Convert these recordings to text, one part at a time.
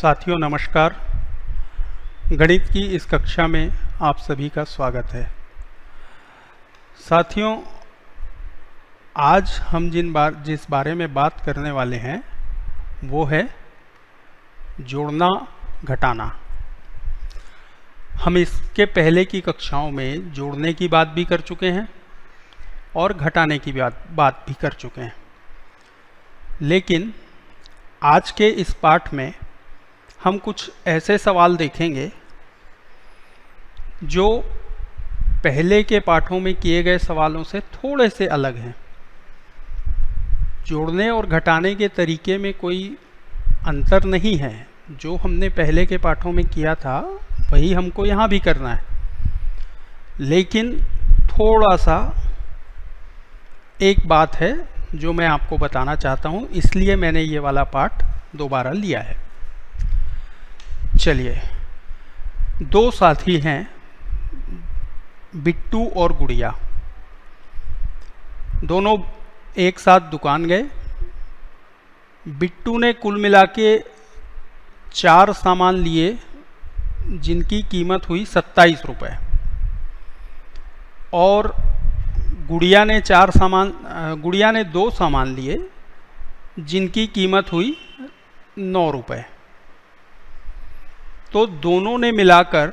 साथियों नमस्कार। गणित की इस कक्षा में आप सभी का स्वागत है। साथियों, आज हम जिस बारे में बात करने वाले हैं वो है जोड़ना घटाना। हम इसके पहले की कक्षाओं में जोड़ने की बात भी कर चुके हैं और घटाने की बात भी कर चुके हैं, लेकिन आज के इस पाठ में हम कुछ ऐसे सवाल देखेंगे जो पहले के पाठों में किए गए सवालों से थोड़े से अलग हैं। जोड़ने और घटाने के तरीके में कोई अंतर नहीं है। जो हमने पहले के पाठों में किया था वही हमको यहाँ भी करना है, लेकिन थोड़ा सा एक बात है जो मैं आपको बताना चाहता हूँ, इसलिए मैंने ये वाला पाठ दोबारा लिया है। चलिए, दो साथी हैं, बिट्टू और गुड़िया। दोनों एक साथ दुकान गए। बिट्टू ने कुल मिला के 4 सामान लिए जिनकी कीमत हुई 27 रुपये, और गुड़िया ने 2 सामान लिए जिनकी कीमत हुई 9 रुपये। तो दोनों ने मिलाकर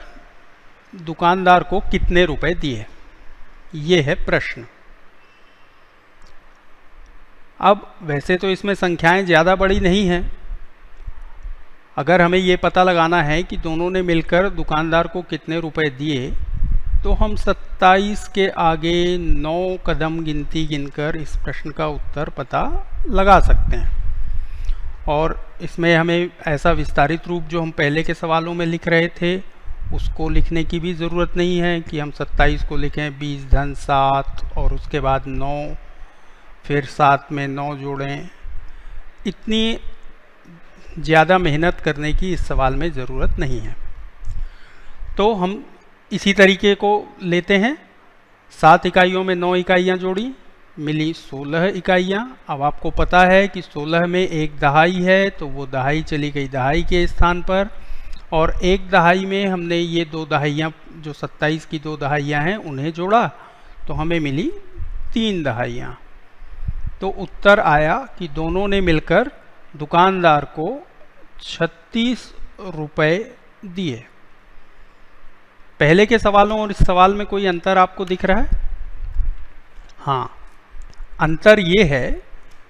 दुकानदार को कितने रुपए दिए, ये है प्रश्न। अब वैसे तो इसमें संख्याएं ज़्यादा बड़ी नहीं हैं। अगर हमें ये पता लगाना है कि दोनों ने मिलकर दुकानदार को कितने रुपए दिए, तो हम 27 के आगे 9 कदम गिनती गिनकर इस प्रश्न का उत्तर पता लगा सकते हैं। और इसमें हमें ऐसा विस्तारित रूप जो हम पहले के सवालों में लिख रहे थे उसको लिखने की भी ज़रूरत नहीं है कि हम 27 को लिखें 20 धन 7 और उसके बाद 9, फिर 7 में 9 जोड़ें। इतनी ज़्यादा मेहनत करने की इस सवाल में ज़रूरत नहीं है। तो हम इसी तरीके को लेते हैं। 7 इकाइयों में 9 इकाइयाँ जोड़ी, मिली 16 इकाइयाँ। अब आपको पता है कि 16 में एक दहाई है, तो वो दहाई चली गई दहाई के स्थान पर, और एक दहाई में हमने ये 2 दहाइयाँ, जो 27 की 2 दहाइयाँ हैं, उन्हें जोड़ा, तो हमें मिली 3 दहाइयाँ। तो उत्तर आया कि दोनों ने मिलकर दुकानदार को 36 रुपये दिए। पहले के सवालों और इस सवाल में कोई अंतर आपको दिख रहा है? हाँ, अंतर ये है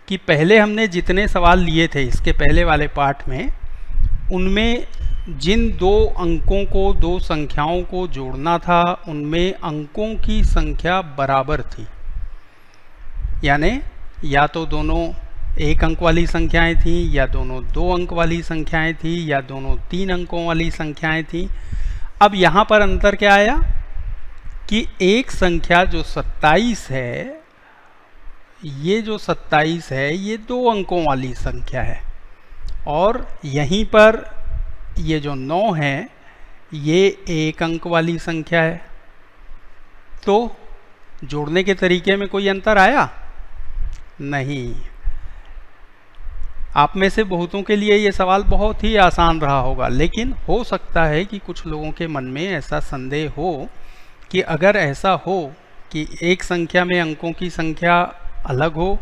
कि पहले हमने जितने सवाल लिए थे इसके पहले वाले पाठ में, उनमें जिन 2 अंकों को, 2 संख्याओं को जोड़ना था, उनमें अंकों की संख्या बराबर थी। यानी या तो दोनों 1 अंक वाली संख्याएं थीं, या दोनों 2 अंक वाली संख्याएं थीं, या दोनों 3 अंकों वाली संख्याएं थीं। अब यहाँ पर अंतर क्या आया कि एक संख्या जो 27 है, ये जो 27 है ये 2 अंकों वाली संख्या है, और यहीं पर ये जो 9 है ये 1 अंक वाली संख्या है। तो जोड़ने के तरीके में कोई अंतर आया नहीं। आप में से बहुतों के लिए ये सवाल बहुत ही आसान रहा होगा, लेकिन हो सकता है कि कुछ लोगों के मन में ऐसा संदेह हो कि अगर ऐसा हो कि एक संख्या में अंकों की संख्या अलग हो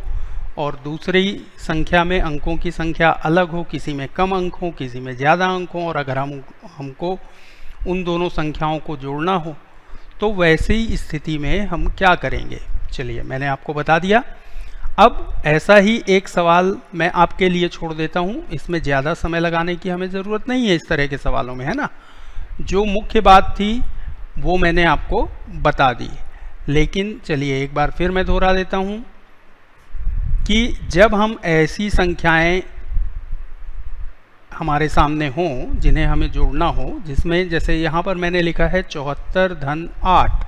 और दूसरी संख्या में अंकों की संख्या अलग हो, किसी में कम अंक हो, किसी में ज़्यादा अंक हो, और अगर हमको उन दोनों संख्याओं को जोड़ना हो, तो वैसी स्थिति में हम क्या करेंगे। चलिए, मैंने आपको बता दिया। अब ऐसा ही एक सवाल मैं आपके लिए छोड़ देता हूँ। इसमें ज़्यादा समय लगाने की हमें ज़रूरत नहीं है इस तरह के सवालों में, है ना। जो मुख्य बात थी वो मैंने आपको बता दी, लेकिन चलिए एक बार फिर मैं दोहरा देता हूँ कि जब हम ऐसी संख्याएं हमारे सामने हों जिन्हें हमें जोड़ना हो, जिसमें जैसे यहाँ पर मैंने लिखा है 74 धन 8,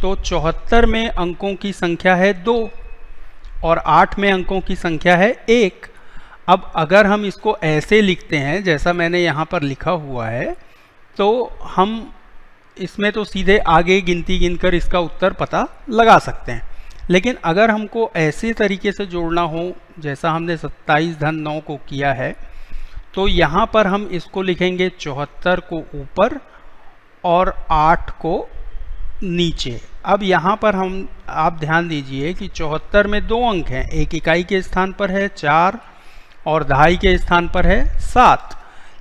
तो 74 में अंकों की संख्या है 2 और 8 में अंकों की संख्या है 1। अब अगर हम इसको ऐसे लिखते हैं जैसा मैंने यहाँ पर लिखा हुआ है, तो हम इसमें तो सीधे आगे गिनती गिनकर इसका उत्तर पता लगा सकते हैं। लेकिन अगर हमको ऐसे तरीके से जोड़ना हो जैसा हमने 27 धन 9 को किया है, तो यहाँ पर हम इसको लिखेंगे 74 को ऊपर और 8 को नीचे। अब यहाँ पर हम आप ध्यान दीजिए कि 74 में 2 अंक हैं, एक इकाई के स्थान पर है 4 और दहाई के स्थान पर है 7,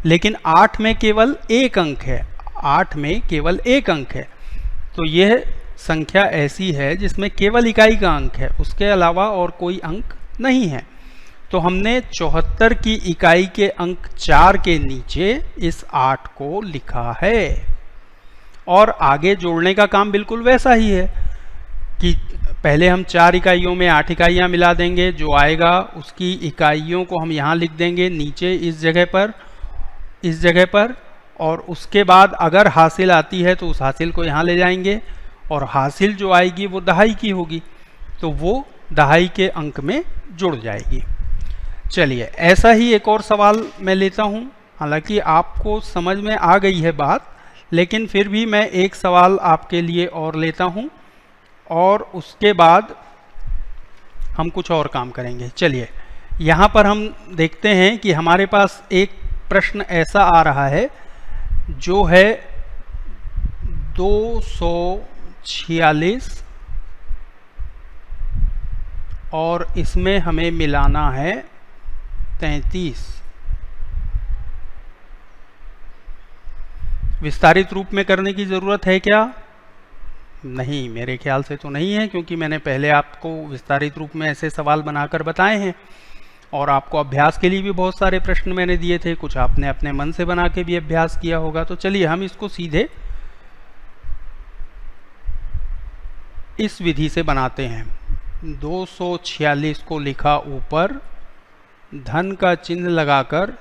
लेकिन 8 में केवल 1 अंक है, 8 में केवल 1 अंक है। तो यह संख्या ऐसी है जिसमें केवल इकाई का अंक है, उसके अलावा और कोई अंक नहीं है। तो हमने 74 की इकाई के अंक 4 के नीचे इस 8 को लिखा है। और आगे जोड़ने का काम बिल्कुल वैसा ही है कि पहले हम 4 इकाइयों में 8 इकाइयाँ मिला देंगे, जो आएगा उसकी इकाइयों को हम यहाँ लिख देंगे नीचे इस जगह पर, और उसके बाद अगर हासिल आती है तो उस हासिल को यहाँ ले जाएंगे, और हासिल जो आएगी वो दहाई की होगी, तो वो दहाई के अंक में जुड़ जाएगी। चलिए, ऐसा ही एक और सवाल मैं लेता हूँ। हालांकि आपको समझ में आ गई है बात, लेकिन फिर भी मैं एक सवाल आपके लिए और लेता हूँ और उसके बाद हम कुछ और काम करेंगे। चलिए, यहाँ पर हम देखते हैं कि हमारे पास एक प्रश्न ऐसा आ रहा है जो है 246 और इसमें हमें मिलाना है 33। विस्तारित रूप में करने की ज़रूरत है क्या? नहीं, मेरे ख्याल से तो नहीं है, क्योंकि मैंने पहले आपको विस्तारित रूप में ऐसे सवाल बनाकर बताए हैं और आपको अभ्यास के लिए भी बहुत सारे प्रश्न मैंने दिए थे, कुछ आपने अपने मन से बना के भी अभ्यास किया होगा। तो चलिए हम इसको सीधे इस विधि से बनाते हैं। 246 को लिखा ऊपर, धन का चिन्ह लगाकर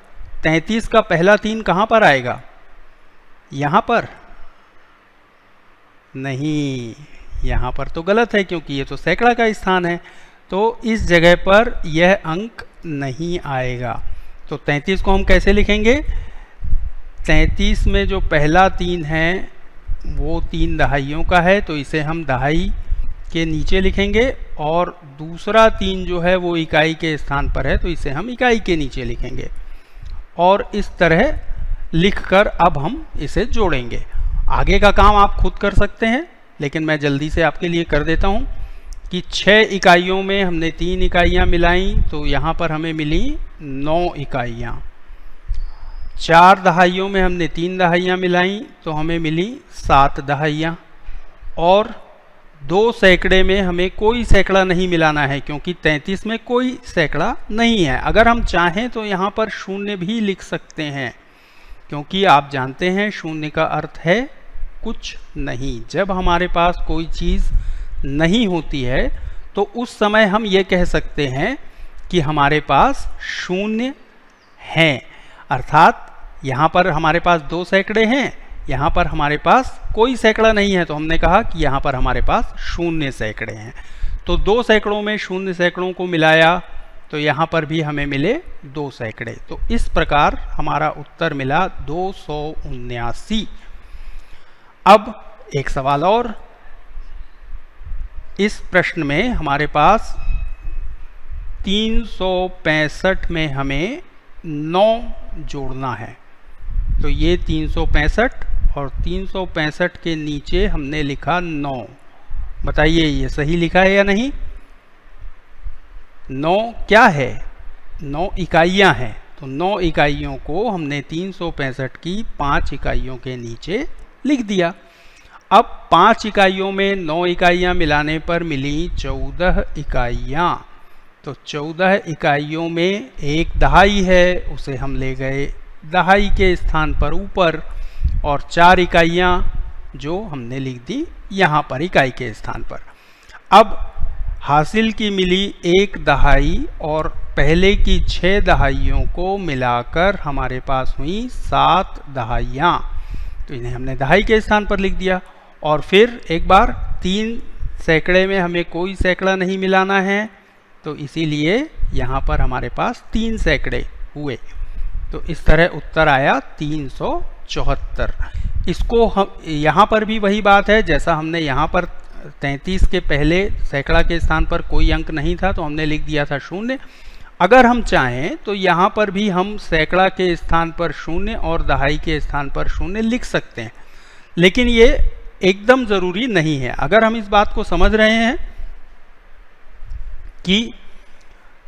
33 का पहला 3 कहाँ पर आएगा? यहाँ पर नहीं, यहाँ पर तो गलत है क्योंकि ये तो सैकड़ा का स्थान है, तो इस जगह पर यह अंक नहीं आएगा। तो 33 को हम कैसे लिखेंगे? 33 में जो पहला 3 है वो 3 दहाइयों का है, तो इसे हम दहाई के नीचे लिखेंगे, और दूसरा 3 जो है वो इकाई के स्थान पर है, तो इसे हम इकाई के नीचे लिखेंगे। और इस तरह लिखकर अब हम इसे जोड़ेंगे। आगे का काम आप खुद कर सकते हैं, लेकिन मैं जल्दी से आपके लिए कर देता हूँ कि 6 इकाइयों में हमने 3 इकाइयाँ मिलाई, तो यहाँ पर हमें मिली 9 इकाइयाँ। 4 दहाइयों में हमने 3 दहाइयाँ मिलाई, तो हमें मिली 7 दहाइयाँ। और 2 सैकड़े में हमें कोई सैकड़ा नहीं मिलाना है, क्योंकि 33 में कोई सैकड़ा नहीं है। अगर हम चाहें तो यहाँ पर शून्य भी लिख सकते हैं, क्योंकि आप जानते हैं शून्य का अर्थ है कुछ नहीं। जब हमारे पास कोई चीज़ नहीं होती है तो उस समय हम ये कह सकते हैं कि हमारे पास शून्य है। अर्थात यहाँ पर हमारे पास 2 सैकड़े हैं, यहाँ पर हमारे पास कोई सैकड़ा नहीं है, तो हमने कहा कि यहाँ पर हमारे पास शून्य सैकड़े हैं। तो 2 सैकड़ों में शून्य सैकड़ों को मिलाया, तो यहाँ पर भी हमें मिले 2 सैकड़े। तो इस प्रकार हमारा उत्तर मिला 279। अब एक सवाल और। इस प्रश्न में हमारे पास 365 में हमें 9 जोड़ना है। तो ये 365 और 365 के नीचे हमने लिखा 9। बताइए ये सही लिखा है या नहीं? 9 क्या है? 9 इकाइयाँ हैं। तो 9 इकाइयों को हमने 365 की 5 इकाइयों के नीचे लिख दिया। अब 5 इकाइयों में 9 इकाइयाँ मिलाने पर मिली 14 इकाइयाँ। तो 14 इकाइयों में एक दहाई है, उसे हम ले गए दहाई के स्थान पर ऊपर, और 4 इकाइयाँ जो हमने लिख दी यहाँ पर इकाई के स्थान पर। अब हासिल की मिली 1 दहाई और पहले की 6 दहाइयों को मिलाकर हमारे पास हुई 7 दहाइयाँ। तो इन्हें हमने दहाई के स्थान पर लिख दिया। और फिर एक बार 3 सैकड़े में हमें कोई सैकड़ा नहीं मिलाना है, तो इसीलिए यहाँ पर हमारे पास 3 सैकड़े हुए। तो इस तरह उत्तर आया 374। इसको हम यहाँ पर भी वही बात है, जैसा हमने यहाँ पर 33 के पहले सैकड़ा के स्थान पर कोई अंक नहीं था तो हमने लिख दिया था 0, अगर हम चाहें तो यहाँ पर भी हम सैकड़ा के स्थान पर 0 और दहाई के स्थान पर 0 लिख सकते हैं, लेकिन ये एकदम ज़रूरी नहीं है। अगर हम इस बात को समझ रहे हैं कि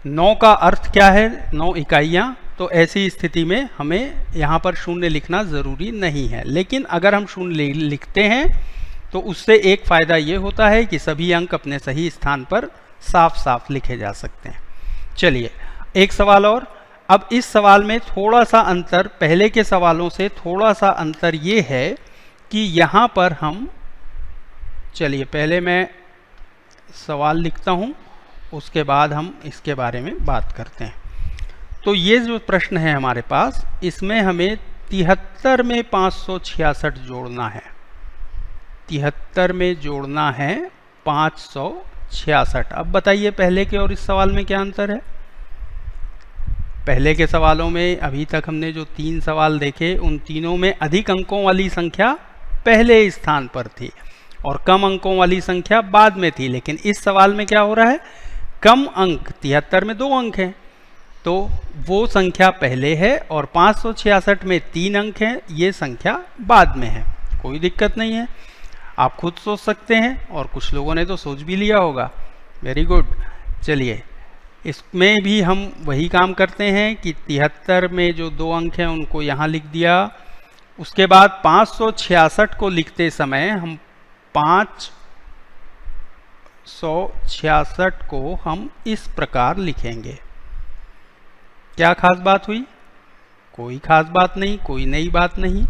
9 का अर्थ क्या है, 9 इकाइयाँ, तो ऐसी स्थिति में हमें यहाँ पर 0 लिखना ज़रूरी नहीं है। लेकिन अगर हम 0 लिखते हैं तो उससे एक फ़ायदा ये होता है कि सभी अंक अपने सही स्थान पर साफ साफ लिखे जा सकते हैं। चलिए एक सवाल और। अब इस सवाल में थोड़ा सा अंतर, पहले के सवालों से थोड़ा सा अंतर ये है कि यहाँ पर हम, चलिए पहले मैं सवाल लिखता हूँ, उसके बाद हम इसके बारे में बात करते हैं। तो ये जो प्रश्न है हमारे पास, इसमें हमें 73 में 566 जोड़ना है। 73 में जोड़ना है 566। अब बताइए पहले के और इस सवाल में क्या अंतर है। पहले के सवालों में अभी तक हमने जो 3 सवाल देखे, उन तीनों में अधिक अंकों वाली संख्या पहले स्थान पर थी और कम अंकों वाली संख्या बाद में थी। लेकिन इस सवाल में क्या हो रहा है, कम अंक, 73 में 2 अंक हैं तो वो संख्या पहले है और 566 में 3 अंक हैं, ये संख्या बाद में है। कोई दिक्कत नहीं है, आप खुद सोच सकते हैं और कुछ लोगों ने तो सोच भी लिया होगा। Very good. चलिए इसमें भी हम वही काम करते हैं कि 73 में जो 2 अंक हैं उनको यहाँ लिख दिया। उसके बाद 566 को लिखते समय हम 566 को हम इस प्रकार लिखेंगे। क्या खास बात हुई? कोई खास बात नहीं, कोई नई बात नहीं।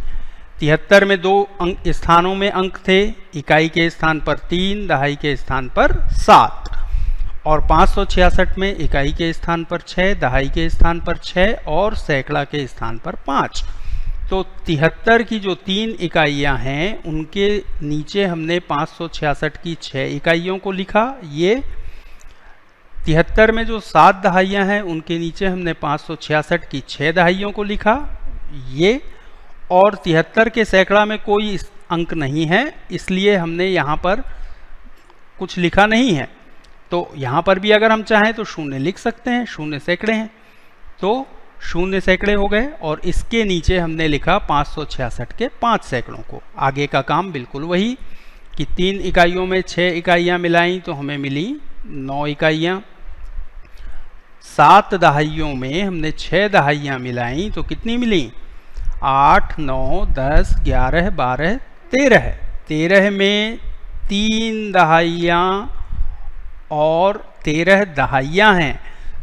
73 में 2 अंक स्थानों में अंक थे, इकाई के स्थान पर 3, दहाई के स्थान पर 7, और 566 में इकाई के स्थान पर 6, दहाई के स्थान पर 6 और सैकड़ा के स्थान पर 5। तो 73 की जो 3 इकाइयां हैं उनके नीचे हमने 566 की 6 इकाइयों को लिखा। ये 73 में जो 7 दहाइयां हैं उनके नीचे हमने 566 की 6 दहाइयों को लिखा। ये और 73 के सैकड़ा में कोई अंक नहीं है, इसलिए हमने यहाँ पर कुछ लिखा नहीं है। तो यहाँ पर भी अगर हम चाहें तो 0 लिख सकते हैं, 0 सैकड़े हैं तो 0 सैकड़े हो गए, और इसके नीचे हमने लिखा 566 के 5 सैकड़ों को। आगे का काम बिल्कुल वही कि 3 इकाइयों में 6 इकाइयाँ मिलाई तो हमें मिली 9 इकाइयाँ। 7 दहाइयों में हमने 6 दहाइयाँ मिलाई तो कितनी मिली? 8, 9, 10, 11, 12, 13। 13 में 3 दहाइयाँ और 13 दहाइयाँ हैं,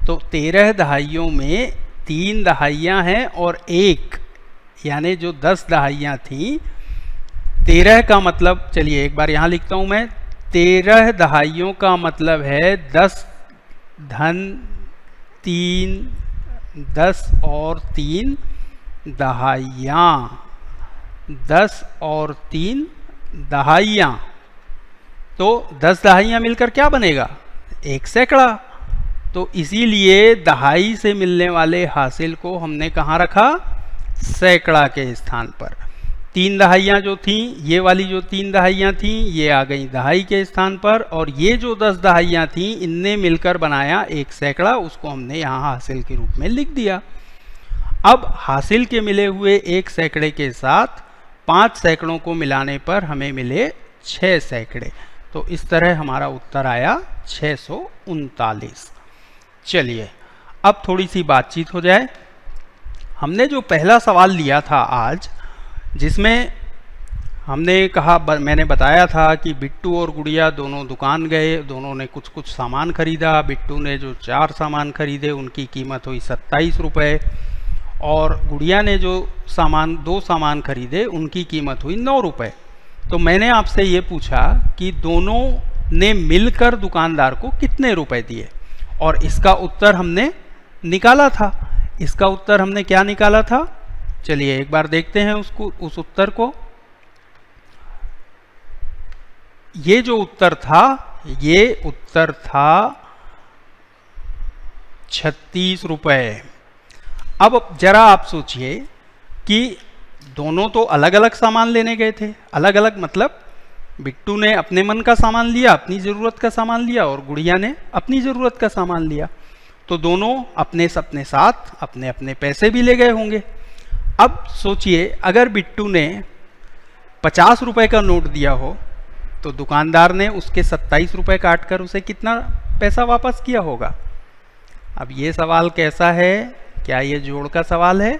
तो 13 दहाइयों में 3 दहाइयाँ हैं और 1, यानी जो 10 दहाइयाँ थीं। 13 का मतलब, चलिए एक बार यहाँ लिखता हूँ मैं, 13 दहाइयों का मतलब है 10 धन 3, 10 और 3 दहाइयाँ, 10 और 3 दहाइयाँ। तो 10 दहाइयाँ मिलकर क्या बनेगा? 1 सैकड़ा। तो इसीलिए दहाई से मिलने वाले हासिल को हमने कहाँ रखा? सैकड़ा के स्थान पर। 3 दहाइयाँ जो थीं, ये वाली जो 3 दहाइयाँ थीं ये आ गई दहाई के स्थान पर, और ये जो 10 दहाइयाँ थीं इनने मिलकर बनाया 1 सैकड़ा, उसको हमने यहाँ हासिल के रूप में लिख दिया। अब हासिल के मिले हुए 1 सैकड़े के साथ 5 सैकड़ों को मिलाने पर हमें मिले 6 सैकड़े। तो इस तरह हमारा उत्तर आया 639। चलिए अब थोड़ी सी बातचीत हो जाए। हमने जो पहला सवाल लिया था आज, जिसमें हमने कहा, मैंने बताया था कि बिट्टू और गुड़िया दोनों दुकान गए, दोनों ने कुछ कुछ सामान खरीदा। बिट्टू ने जो 4 सामान खरीदे उनकी कीमत हुई 27 रुपये, और गुड़िया ने जो 2 सामान खरीदे उनकी कीमत हुई 9 रुपये। तो मैंने आपसे ये पूछा कि दोनों ने मिलकर दुकानदार को कितने रुपए दिए, और इसका उत्तर हमने निकाला था। इसका उत्तर हमने क्या निकाला था? चलिए एक बार देखते हैं उस उत्तर को। ये जो उत्तर था, ये उत्तर था 36 रुपये। अब जरा आप सोचिए कि दोनों तो अलग अलग सामान लेने गए थे। अलग अलग मतलब बिट्टू ने अपने मन का सामान लिया, अपनी ज़रूरत का सामान लिया, और गुड़िया ने अपनी ज़रूरत का सामान लिया। तो दोनों अपने साथ अपने अपने पैसे भी ले गए होंगे। अब सोचिए, अगर बिट्टू ने 50 रुपए का नोट दिया हो तो दुकानदार ने उसके 27 रुपए काट कर उसे कितना पैसा वापस किया होगा। अब ये सवाल कैसा है? क्या ये जोड़ का सवाल है?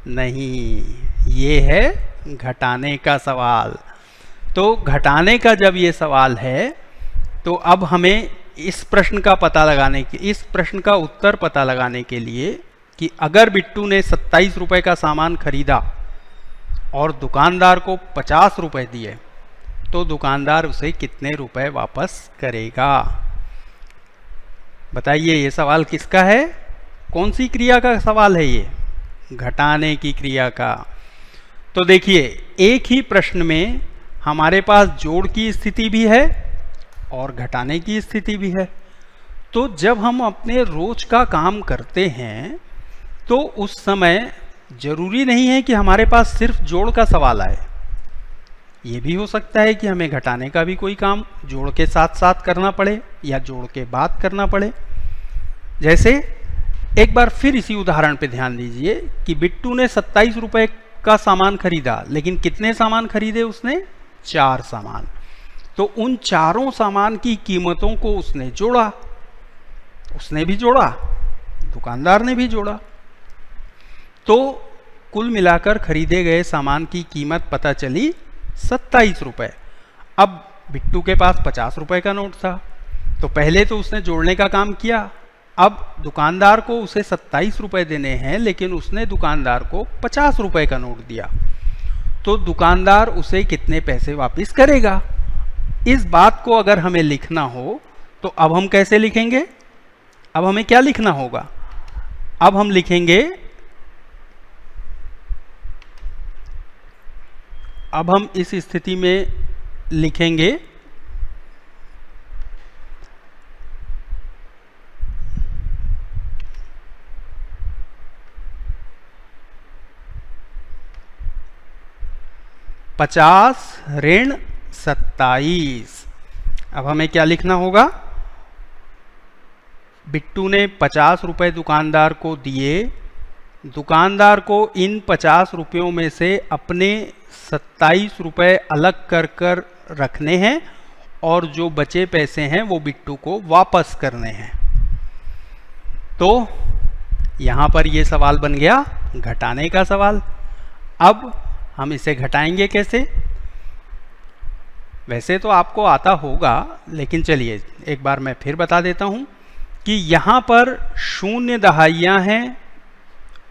नहीं, ये है घटाने का सवाल। तो घटाने का जब ये सवाल है तो अब हमें इस प्रश्न का उत्तर पता लगाने के लिए कि अगर बिट्टू ने 27 रुपए का सामान खरीदा और दुकानदार को 50 रुपए दिए तो दुकानदार उसे कितने रुपए वापस करेगा। बताइए, ये सवाल किसका है? कौन सी क्रिया का सवाल है ये? घटाने की क्रिया का। तो देखिए, एक ही प्रश्न में हमारे पास जोड़ की स्थिति भी है और घटाने की स्थिति भी है। तो जब हम अपने रोज का काम करते हैं तो उस समय जरूरी नहीं है कि हमारे पास सिर्फ जोड़ का सवाल आए। ये भी हो सकता है कि हमें घटाने का भी कोई काम जोड़ के साथ साथ करना पड़े या जोड़ के बाद करना पड़े। जैसे एक बार फिर इसी उदाहरण पे ध्यान दीजिए कि बिट्टू ने 27 रुपए का सामान खरीदा, लेकिन कितने सामान खरीदे उसने? 4 सामान। तो उन चारों सामान की कीमतों को उसने जोड़ा, उसने भी जोड़ा, दुकानदार ने भी जोड़ा। तो कुल मिलाकर खरीदे गए सामान की कीमत पता चली 27 रुपए। अब बिट्टू के पास 50 रुपए का नोट था, तो पहले तो उसने जोड़ने का काम किया। अब दुकानदार को उसे 27 रुपए देने हैं, लेकिन उसने दुकानदार को 50 रुपए का नोट दिया, तो दुकानदार उसे कितने पैसे वापस करेगा। इस बात को अगर हमें लिखना हो तो अब हम कैसे लिखेंगे? अब हमें क्या लिखना होगा? अब हम लिखेंगे, अब हम इस स्थिति में लिखेंगे -27। अब हमें क्या लिखना होगा? बिट्टू ने 50 रुपए दुकानदार को दिए, दुकानदार को इन 50 रुपयों में से अपने 27 रुपए अलग कर रखने हैं और जो बचे पैसे हैं वो बिट्टू को वापस करने हैं। तो यहाँ पर ये सवाल बन गया घटाने का सवाल। अब हम इसे घटाएंगे कैसे? वैसे तो आपको आता होगा, लेकिन चलिए एक बार मैं फिर बता देता हूँ कि यहाँ पर 0 दहाइयाँ हैं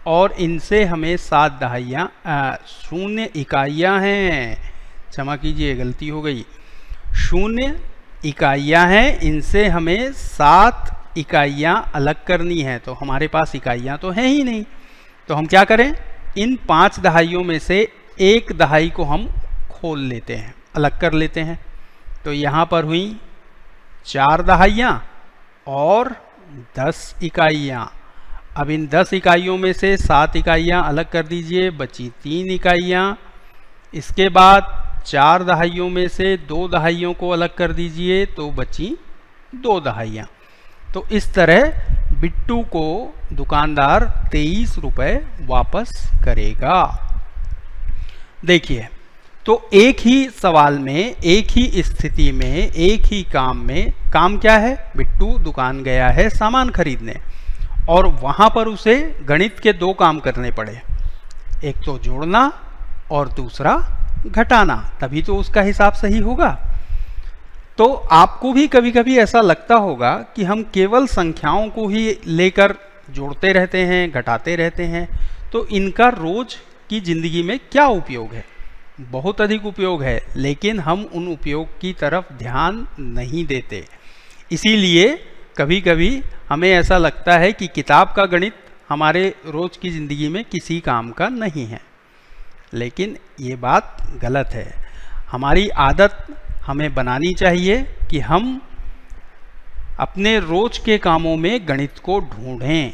और इनसे हमें 7 दहाइयाँ 0 इकाइयाँ हैं। क्षमा कीजिए, गलती हो गई। 0 इकाइयाँ हैं, इनसे हमें 7 इकाइयाँ अलग करनी है। तो हमारे पास इकाइयाँ तो हैं ही नहीं, तो हम क्या करें? इन 5 दहाइयों में से 1 दहाई को हम खोल लेते हैं, अलग कर लेते हैं। तो यहाँ पर हुई 4 दहाइयाँ और 10 इकाइयाँ। अब इन 10 इकाइयों में से 7 इकाइयाँ अलग कर दीजिए, बची 3 इकाइयाँ। इसके बाद 4 दहाइयों में से 2 दहाइयों को अलग कर दीजिए, तो बची 2 दहाइयाँ। तो इस तरह बिट्टू को दुकानदार 23 रुपए वापस करेगा। देखिए, तो एक ही सवाल में, एक ही स्थिति में, एक ही काम में, काम क्या है? बिट्टू दुकान गया है सामान खरीदने और वहां पर उसे गणित के 2 काम करने पड़े, एक तो जोड़ना और दूसरा घटाना, तभी तो उसका हिसाब सही होगा। तो आपको भी कभी कभी ऐसा लगता होगा कि हम केवल संख्याओं को ही लेकर जोड़ते रहते हैं, घटाते रहते हैं, तो इनका रोज की जिंदगी में क्या उपयोग है? बहुत अधिक उपयोग है, लेकिन हम उन उपयोग की तरफ ध्यान नहीं देते। इसीलिए कभी कभी हमें ऐसा लगता है कि किताब का गणित हमारे रोज की ज़िंदगी में किसी काम का नहीं है, लेकिन ये बात गलत है। हमारी आदत हमें बनानी चाहिए कि हम अपने रोज के कामों में गणित को ढूंढें।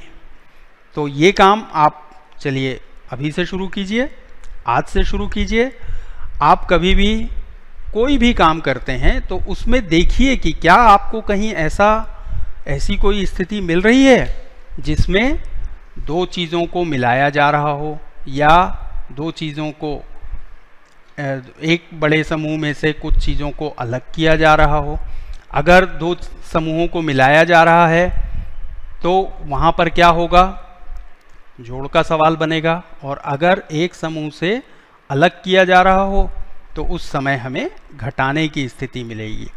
तो ये काम आप चलिए अभी से शुरू कीजिए, आज से शुरू कीजिए। आप कभी भी कोई भी काम करते हैं तो उसमें देखिए कि क्या आपको कहीं ऐसी कोई स्थिति मिल रही है जिसमें दो चीज़ों को मिलाया जा रहा हो या दो चीज़ों को एक बड़े समूह में से कुछ चीज़ों को अलग किया जा रहा हो। अगर दो समूहों को मिलाया जा रहा है तो वहाँ पर क्या होगा, जोड़ का सवाल बनेगा, और अगर एक समूह से अलग किया जा रहा हो तो उस समय हमें घटाने की स्थिति मिलेगी।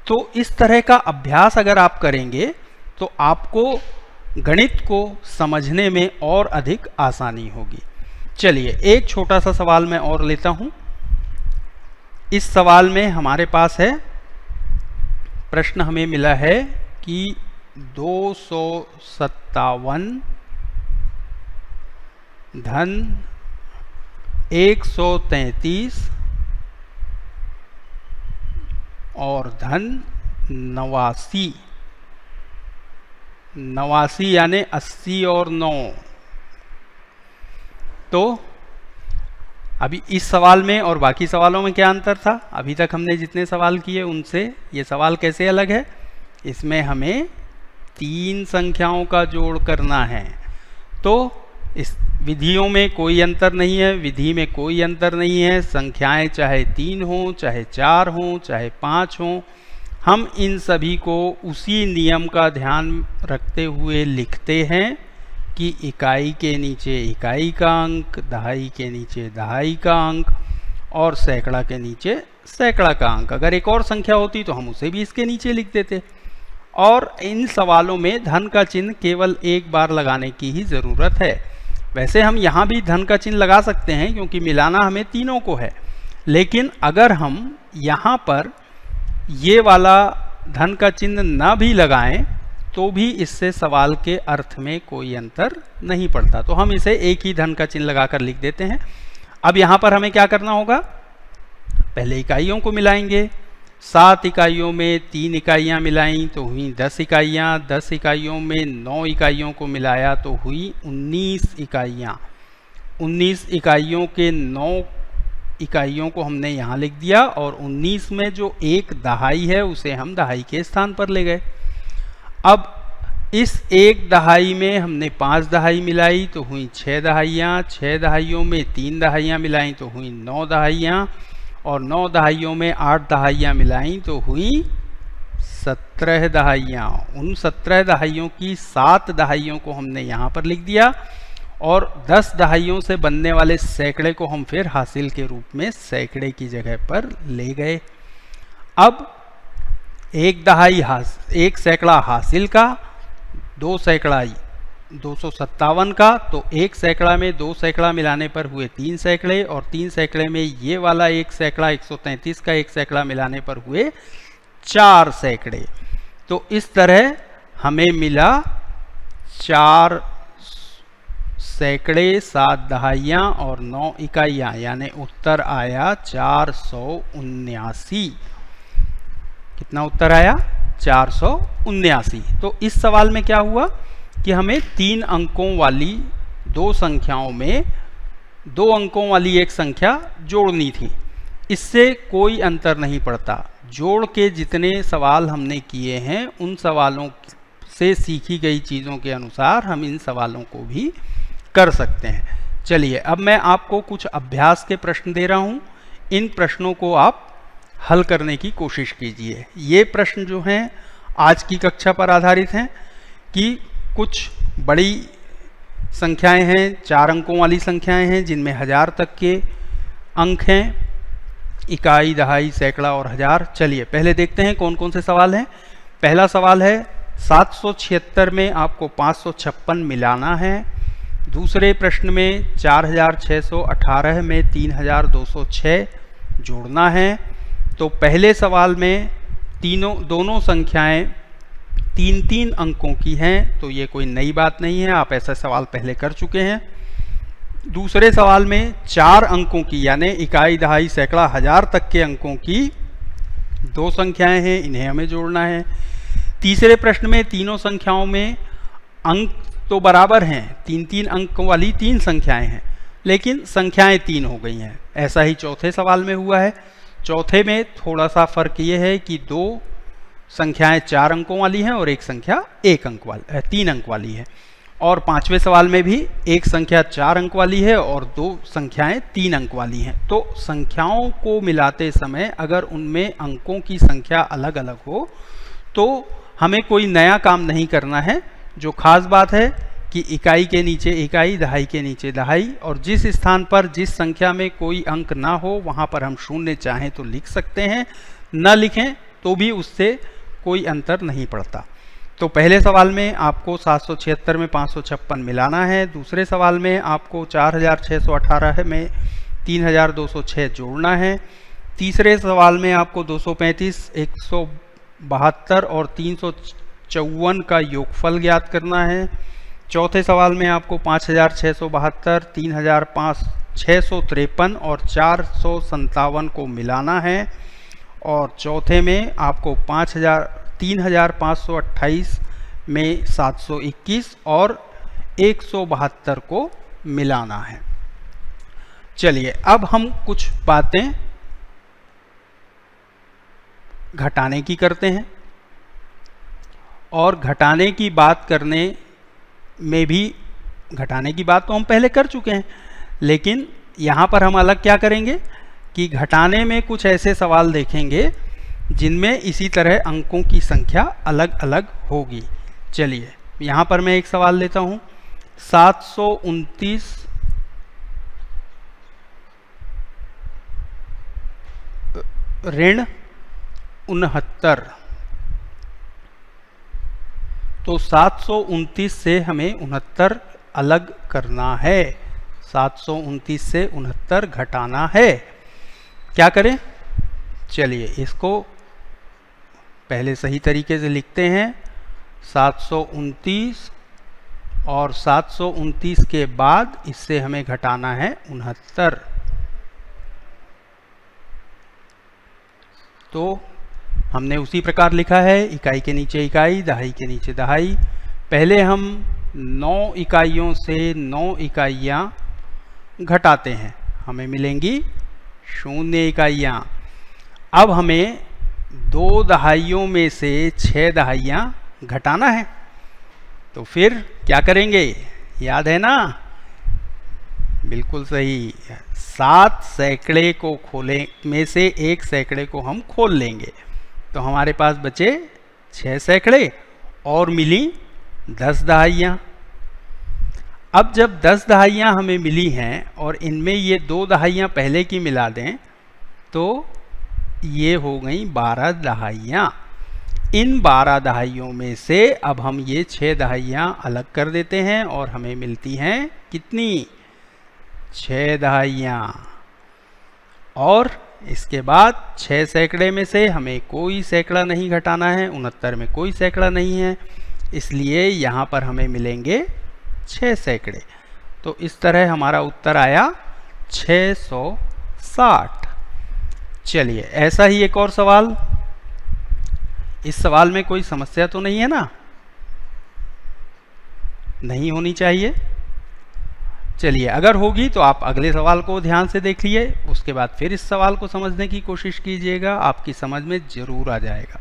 तो इस तरह का अभ्यास अगर आप करेंगे तो आपको गणित को समझने में और अधिक आसानी होगी। चलिए एक छोटा सा सवाल मैं और लेता हूँ। इस सवाल में हमारे पास है, प्रश्न हमें मिला है कि 257 धन 133 और धन 89 यानी 80 और 9। तो अभी इस सवाल में और बाकी सवालों में क्या अंतर था? अभी तक हमने जितने सवाल किए उनसे ये सवाल कैसे अलग है? इसमें हमें 3 संख्याओं का जोड़ करना है। तो इस विधियों में कोई अंतर नहीं है, विधि में कोई अंतर नहीं है। संख्याएं चाहे 3 हों, चाहे 4 हों, चाहे 5 हों, हम इन सभी को उसी नियम का ध्यान रखते हुए लिखते हैं कि इकाई के नीचे इकाई का अंक, दहाई के नीचे दहाई का अंक और सैकड़ा के नीचे सैकड़ा का अंक। अगर एक और संख्या होती तो हम उसे भी इसके नीचे लिख देते। और इन सवालों में धन का चिन्ह केवल एक बार लगाने की ही ज़रूरत है। वैसे हम यहाँ भी धन का चिन्ह लगा सकते हैं क्योंकि मिलाना हमें तीनों को है, लेकिन अगर हम यहाँ पर ये वाला धन का चिन्ह ना भी लगाएं तो भी इससे सवाल के अर्थ में कोई अंतर नहीं पड़ता। तो हम इसे एक ही धन का चिन्ह लगाकर लिख देते हैं। अब यहाँ पर हमें क्या करना होगा? पहले इकाइयों को मिलाएंगे। 7 इकाइयों में 3 इकाइयाँ मिलाई तो हुई 10 इकाइयाँ। 10 इकाइयों में 9 इकाइयों को मिलाया तो हुई 19 इकाइयाँ। 19 इकाइयों के 9 इकाइयों को हमने यहाँ लिख दिया और 19 में जो एक दहाई है उसे हम दहाई के स्थान पर ले गए। अब इस एक दहाई में हमने 5 दहाई मिलाई तो हुई 6 दहाइयाँ। 6 दहाइयों में 3 दहाइयाँ मिलाई तो हुई 9 दहाइयाँ और 9 दहाइयों में 8 दहाइयाँ मिलाई तो हुई 17 दहाइयाँ। उन 17 दहाइयों की 7 दहाइयों को हमने यहाँ पर लिख दिया और 10 दहाइयों से बनने वाले सैकड़े को हम फिर हासिल के रूप में सैकड़े की जगह पर ले गए। अब एक सैकड़ा हासिल का, 2 सैकड़ा 257 का, तो एक सैकड़ा में 2 सैकड़ा मिलाने पर हुए 3 सैकड़े और 3 सैकड़े में ये वाला एक सैकड़ा 133 का एक सैकड़ा मिलाने पर हुए 4 सैकड़े। तो इस तरह हमें मिला 4 सैकड़े, 7 दहाइयाँ और 9 इकाइयाँ, यानी उत्तर आया 479। कितना उत्तर आया? 479। तो इस सवाल में क्या हुआ कि हमें 3 अंकों वाली 2 संख्याओं में 2 अंकों वाली एक संख्या जोड़नी थी। इससे कोई अंतर नहीं पड़ता। जोड़ के जितने सवाल हमने किए हैं उन सवालों से सीखी गई चीज़ों के अनुसार हम इन सवालों को भी कर सकते हैं। चलिए अब मैं आपको कुछ अभ्यास के प्रश्न दे रहा हूँ। इन प्रश्नों को आप हल करने की कोशिश कीजिए। ये प्रश्न जो हैं आज की कक्षा पर आधारित हैं कि कुछ बड़ी संख्याएं हैं, 4 अंकों वाली संख्याएं हैं जिनमें 1000 तक के अंक हैं, इकाई, दहाई, सैकड़ा और हजार। चलिए पहले देखते हैं कौन कौन से सवाल हैं। पहला सवाल है 776 में आपको 556 मिलाना है। दूसरे प्रश्न में 4618 में 3206 जोड़ना है। तो पहले सवाल में दोनों संख्याएं 3-3 अंकों की हैं, तो ये कोई नई बात नहीं है, आप ऐसा सवाल पहले कर चुके हैं। दूसरे सवाल में 4 अंकों की यानी इकाई, दहाई, सैकड़ा, हजार तक के अंकों की 2 संख्याएं हैं, इन्हें हमें जोड़ना है। तीसरे प्रश्न में तीनों संख्याओं में अंक तो बराबर हैं, 3-3 अंकों वाली 3 संख्याएं हैं, लेकिन संख्याएं 3 हो गई हैं। ऐसा ही चौथे सवाल में हुआ है। चौथे में थोड़ा सा फर्क ये है कि 2 संख्याएं 4 अंकों वाली हैं और एक संख्या 3 अंक वाली है। और पांचवें सवाल में भी एक संख्या 4 अंक वाली है और दो संख्याएं 3 अंक वाली हैं। तो संख्याओं को मिलाते समय अगर उनमें अंकों की संख्या अलग अलग हो तो हमें कोई नया काम नहीं करना है। जो खास बात है कि इकाई के नीचे इकाई, दहाई के नीचे दहाई, और जिस स्थान पर जिस संख्या में कोई अंक ना हो वहाँ पर हम शून्य चाहें तो लिख सकते हैं, न लिखें तो भी उससे कोई अंतर नहीं पड़ता। तो पहले सवाल में आपको 776 में 556 मिलाना है। दूसरे सवाल में आपको 4618 में 3206 जोड़ना है। तीसरे सवाल में आपको 235, 172 और 354 का योगफल ज्ञात करना है। चौथे सवाल में आपको 5672, 3553 और 457 को मिलाना है। और चौथे में आपको 3528 में 721 और 172 को मिलाना है। चलिए अब हम कुछ बातें घटाने की करते हैं। और घटाने की बात करने में भी, घटाने की बात तो हम पहले कर चुके हैं, लेकिन यहाँ पर हम अलग क्या करेंगे कि घटाने में कुछ ऐसे सवाल देखेंगे जिनमें इसी तरह अंकों की संख्या अलग अलग होगी। चलिए यहाँ पर मैं एक सवाल लेता हूँ। 729 ऋण 69, तो 729 से हमें 69 अलग करना है। 729 से 69 घटाना है। क्या करें? चलिए इसको पहले सही तरीके से लिखते हैं। 729 और 729 के बाद इससे हमें घटाना है 69। तो हमने उसी प्रकार लिखा है, इकाई के नीचे इकाई, दहाई के नीचे दहाई। पहले हम 9 इकाइयों से 9 इकाइयाँ घटाते हैं, हमें मिलेंगी 0 इकाइयाँ। अब हमें 2 दहाइयों में से 6 दहाइयाँ घटाना है। तो फिर क्या करेंगे? याद है ना? बिल्कुल सही, 7 सैकड़े को खोले में से 1 सैकड़े को हम खोल लेंगे, तो हमारे पास बचे 6 सैकड़े और मिली 10 दहाइयाँ। अब जब 10 दहाइयाँ हमें मिली हैं और इनमें ये 2 दहाइयाँ पहले की मिला दें तो ये हो गई 12 दहाइयाँ। इन 12 दहाइयों में से अब हम ये 6 दहाइयाँ अलग कर देते हैं और हमें मिलती हैं कितनी? 6 दहाइयाँ। और इसके बाद 6 सैकड़े में से हमें कोई सैकड़ा नहीं घटाना है, 69 में कोई सैकड़ा नहीं है, इसलिए यहाँ पर हमें मिलेंगे 6 सैकड़े। तो इस तरह हमारा उत्तर आया 660। चलिए ऐसा ही एक और सवाल। इस सवाल में कोई समस्या तो नहीं है ना? नहीं होनी चाहिए। चलिए अगर होगी तो आप अगले सवाल को ध्यान से देख लिए, उसके बाद फिर इस सवाल को समझने की कोशिश कीजिएगा, आपकी समझ में जरूर आ जाएगा।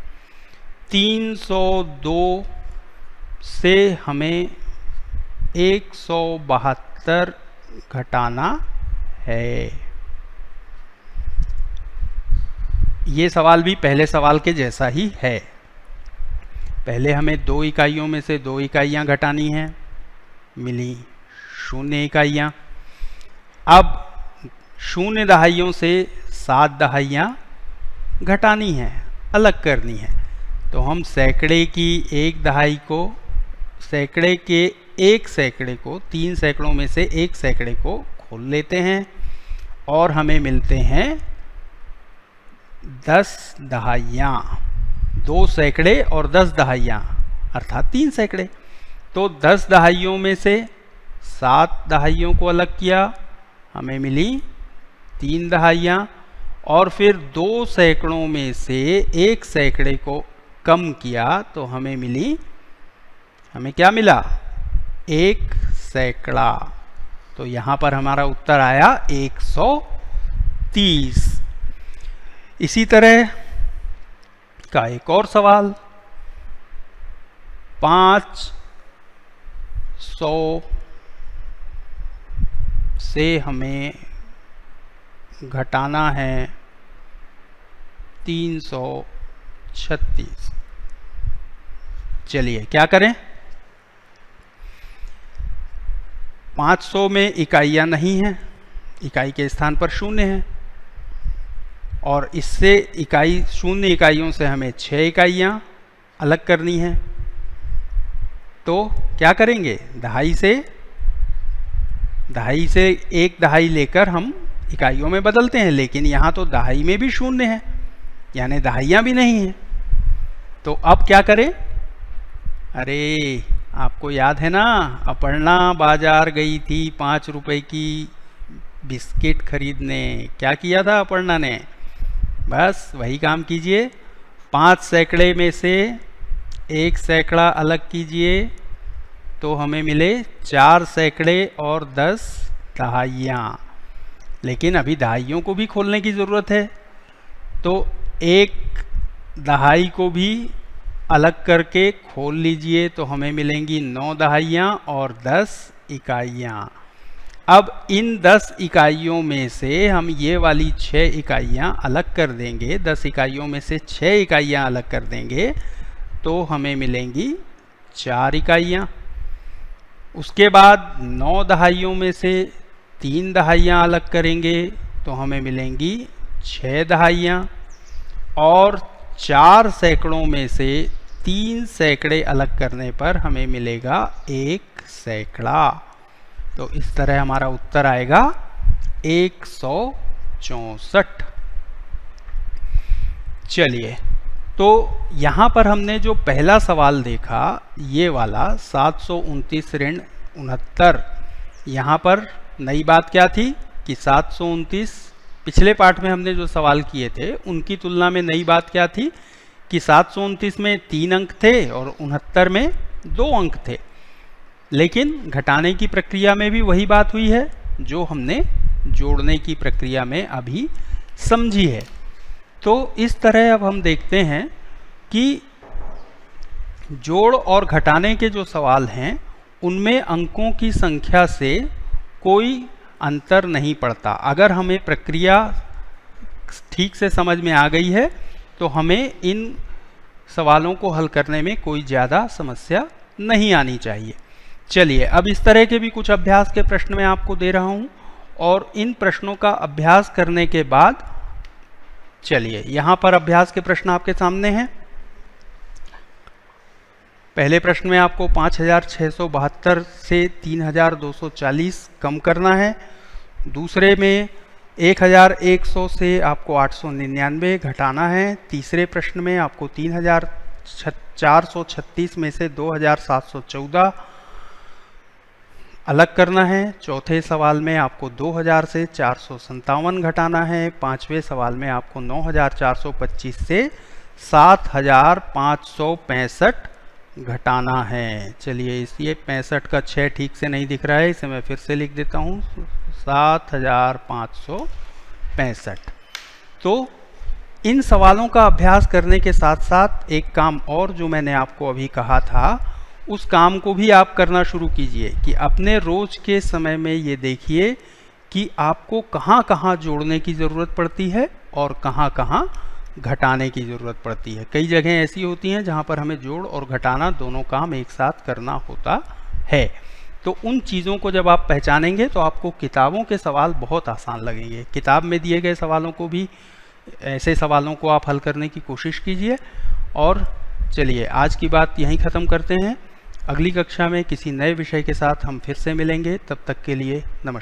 302 से हमें 172 घटाना है। ये सवाल भी पहले सवाल के जैसा ही है। पहले हमें 2 इकाइयों में से 2 इकाइयाँ घटानी हैं, मिली 0 इकाइयाँ। अब 0 दहाइयों से 7 दहाइयाँ घटानी हैं, अलग करनी है। तो हम सैकड़े की 1 दहाई को, सैकड़े के 1 सैकड़े को, 3 सैकड़ों में से 1 सैकड़े को खोल लेते हैं और हमें मिलते हैं 10 दहाइयाँ। 2 सैकड़े और 10 दहाइयाँ अर्थात 3 सैकड़े। तो 10 दहाइयों में से 7 दहाइयों को अलग किया, हमें मिली 3 दहाइयाँ। और फिर 2 सैकड़ों में से 1 सैकड़े को कम किया तो हमें मिली, हमें क्या मिला? 1 सैकड़ा। तो यहाँ पर हमारा उत्तर आया 130। इसी तरह का एक और सवाल, 5 100 से हमें घटाना है 336। चलिए क्या करें, 500 में इकाइयाँ नहीं हैं, इकाई के स्थान पर शून्य है, और इससे इकाई शून्य इकाइयों से हमें 6 इकाइयाँ अलग करनी है। तो क्या करेंगे, दहाई से एक दहाई लेकर हम इकाइयों में बदलते हैं, लेकिन यहाँ तो दहाई में भी शून्य है, यानी दहाइयाँ भी नहीं हैं। तो अब क्या करें, अरे आपको याद है ना, अपर्णा बाजार गई थी 5 रुपए की बिस्किट खरीदने। क्या किया था अपर्णा ने, बस वही काम कीजिए। 5 सैकड़े में से 1 सैकड़ा अलग कीजिए तो हमें मिले 4 सैकड़े और 10 दहाइयाँ। लेकिन अभी दहाइयों को भी खोलने की ज़रूरत है, तो 1 दहाई को भी अलग करके खोल लीजिए तो हमें मिलेंगी 9 दहाइयाँ और 10 इकाइयाँ। अब इन 10 इकाइयों में से हम ये वाली 6 इकाइयाँ अलग कर देंगे, 10 इकाइयों में से 6 इकाइयाँ अलग कर देंगे तो हमें मिलेंगी 4 इकाइयाँ। उसके बाद 9 दहाइयों में से 3 दहाइयाँ अलग करेंगे तो हमें मिलेंगी 6 दहाइयाँ, और 4 सैकड़ों में से 3 सैकड़े अलग करने पर हमें मिलेगा 1 सैकड़ा। तो इस तरह हमारा उत्तर आएगा 164। चलिए, तो यहाँ पर हमने जो पहला सवाल देखा, ये वाला 729 ऋण 69, यहाँ पर नई बात क्या थी कि 729 पिछले पाठ में हमने जो सवाल किए थे उनकी तुलना में नई बात क्या थी कि 729 में 3 अंक थे और 69 में 2 अंक थे। लेकिन घटाने की प्रक्रिया में भी वही बात हुई है जो हमने जोड़ने की प्रक्रिया में अभी समझी है। तो इस तरह अब हम देखते हैं कि जोड़ और घटाने के जो सवाल हैं उनमें अंकों की संख्या से कोई अंतर नहीं पड़ता। अगर हमें प्रक्रिया ठीक से समझ में आ गई है तो हमें इन सवालों को हल करने में कोई ज़्यादा समस्या नहीं आनी चाहिए। चलिए, अब इस तरह के भी कुछ अभ्यास के प्रश्न मैं आपको दे रहा हूं, और इन प्रश्नों का अभ्यास करने के बाद, चलिए यहाँ पर अभ्यास के प्रश्न आपके सामने हैं। पहले प्रश्न में आपको 5672 से 3240 कम करना है। दूसरे में 1100 से आपको 899 घटाना है। तीसरे प्रश्न में आपको 3436 में से 2714 अलग करना है। चौथे सवाल में आपको 2000 से 457 घटाना है। पांचवें सवाल में आपको 9425 से 7565 घटाना है। चलिए, ये 65 का 6 ठीक से नहीं दिख रहा है, इसे मैं फिर से लिख देता हूँ, 7565। तो इन सवालों का अभ्यास करने के साथ साथ एक काम और जो मैंने आपको अभी कहा था, उस काम को भी आप करना शुरू कीजिए कि अपने रोज के समय में ये देखिए कि आपको कहाँ कहाँ जोड़ने की ज़रूरत पड़ती है और कहाँ कहाँ घटाने की ज़रूरत पड़ती है। कई जगह ऐसी होती हैं जहाँ पर हमें जोड़ और घटाना दोनों काम एक साथ करना होता है। तो उन चीज़ों को जब आप पहचानेंगे तो आपको किताबों के सवाल बहुत आसान लगेंगे। किताब में दिए गए सवालों को भी, ऐसे सवालों को आप हल करने की कोशिश कीजिए। और चलिए, आज की बात यहीं ख़त्म करते हैं। अगली कक्षा में किसी नए विषय के साथ हम फिर से मिलेंगे। तब तक के लिए नमस्कार।